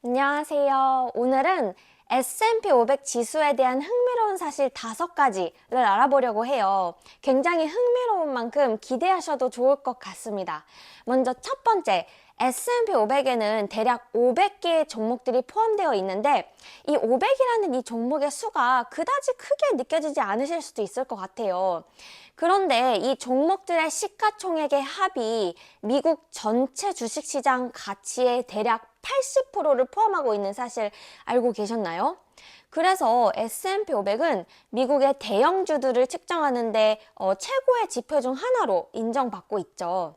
안녕하세요. 오늘은 S&P 500 지수에 대한 흥미로운 사실 5가지를 알아보려고 해요. 굉장히 흥미로운 만큼 기대하셔도 좋을 것 같습니다. 먼저 첫 번째, S&P 500에는 대략 500개의 종목들이 포함되어 있는데 이 500이라는 이 종목의 수가 그다지 크게 느껴지지 않으실 수도 있을 것 같아요. 그런데 이 종목들의 시가총액의 합이 미국 전체 주식시장 가치의 대략 80%를 포함하고 있는 사실 알고 계셨나요? 그래서 S&P 500은 미국의 대형주들을 측정하는데 최고의 지표 중 하나로 인정받고 있죠.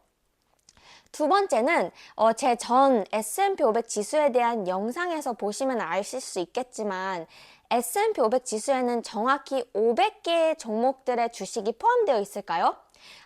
두 번째는 제 전 S&P 500 지수에 대한 영상에서 보시면 아실 수 있겠지만 S&P 500 지수에는 정확히 500개의 종목들의 주식이 포함되어 있을까요?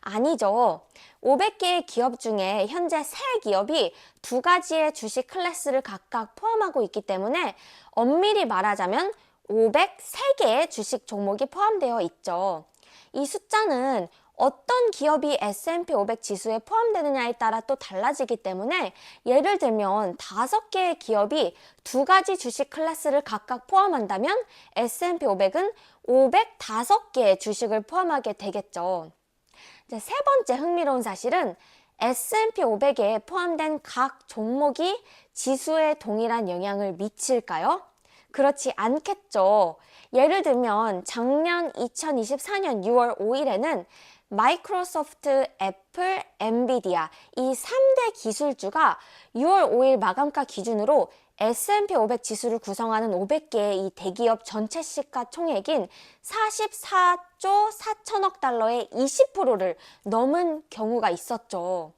아니죠. 500개의 기업 중에 현재 3기업이 2가지의 주식 클래스를 각각 포함하고 있기 때문에 엄밀히 말하자면 503개의 주식 종목이 포함되어 있죠. 이 숫자는 어떤 기업이 S&P 500 지수에 포함되느냐에 따라 또 달라지기 때문에 예를 들면 5개의 기업이 2가지 주식 클래스를 각각 포함한다면 S&P 500은 505개의 주식을 포함하게 되겠죠. 이제 세 번째 흥미로운 사실은 S&P 500에 포함된 각 종목이 지수에 동일한 영향을 미칠까요? 그렇지 않겠죠. 예를 들면 작년 2024년 6월 5일에는 마이크로소프트, 애플, 엔비디아 이 3대 기술주가 6월 5일 마감가 기준으로 S&P 500 지수를 구성하는 500개의 이 대기업 전체 시가총액인 44조 4천억 달러의 20%를 넘은 경우가 있었죠.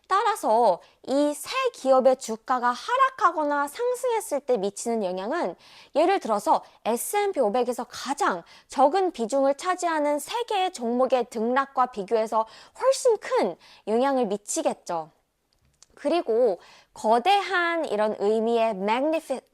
따라서 이 세 기업의 주가가 하락하거나 상승했을 때 미치는 영향은 예를 들어서 S&P 500에서 가장 적은 비중을 차지하는 세 개의 종목의 등락과 비교해서 훨씬 큰 영향을 미치겠죠. 그리고 거대한 이런 의미의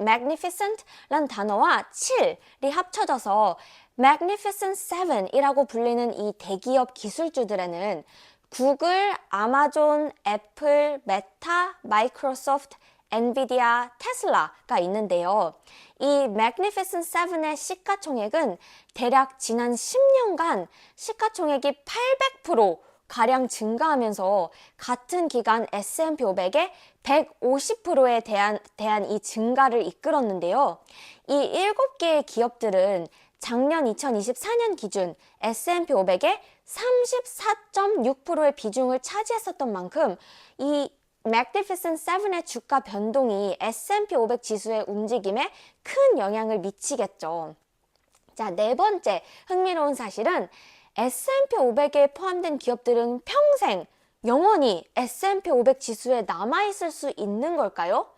magnificent란 단어와 7이 합쳐져서 magnificent 7이라고 불리는 이 대기업 기술주들에는 구글, 아마존, 애플, 메타, 마이크로소프트, 엔비디아, 테슬라가 있는데요. 이 Magnificent 7의 시가총액은 대략 지난 10년간 시가총액이 800% 가량 증가하면서 같은 기간 S&P 500의 150%에 대한 이 증가를 이끌었는데요. 이 7개의 기업들은 작년 2024년 기준 S&P 500의 34.6%의 비중을 차지했었던 만큼 이 Magnificent 7의 주가 변동이 S&P 500 지수의 움직임에 큰 영향을 미치겠죠. 자, 네 번째 흥미로운 사실은 S&P 500에 포함된 기업들은 평생 영원히 S&P 500 지수에 남아있을 수 있는 걸까요?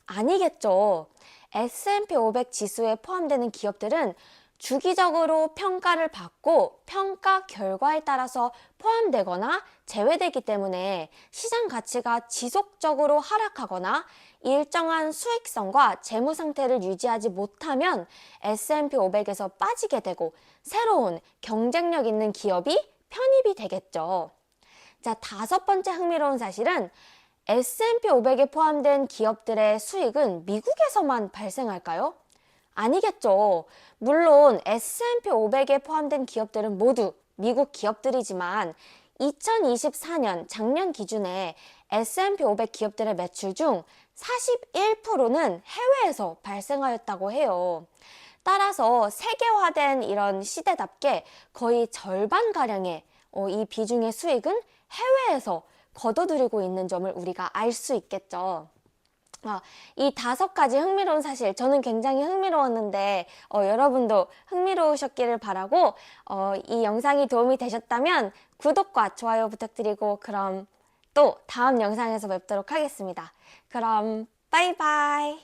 아니겠죠. S&P 500 지수에 포함되는 기업들은 주기적으로 평가를 받고 평가 결과에 따라서 포함되거나 제외되기 때문에 시장 가치가 지속적으로 하락하거나 일정한 수익성과 재무 상태를 유지하지 못하면 S&P 500에서 빠지게 되고 새로운 경쟁력 있는 기업이 편입이 되겠죠. 자, 5번째 흥미로운 사실은 S&P 500에 포함된 기업들의 수익은 미국에서만 발생할까요? 아니겠죠. 물론 S&P 500에 포함된 기업들은 모두 미국 기업들이지만 2024년 작년 기준에 S&P 500 기업들의 매출 중 41%는 해외에서 발생하였다고 해요. 따라서 세계화된 이런 시대답게 거의 절반가량의 이 비중의 수익은 해외에서 거둬들이고 있는 점을 우리가 알 수 있겠죠. 이 5가지 흥미로운 사실 저는 굉장히 흥미로웠는데 여러분도 흥미로우셨기를 바라고 이 영상이 도움이 되셨다면 구독과 좋아요 부탁드리고 그럼 또 다음 영상에서 뵙도록 하겠습니다. 그럼 빠이빠이.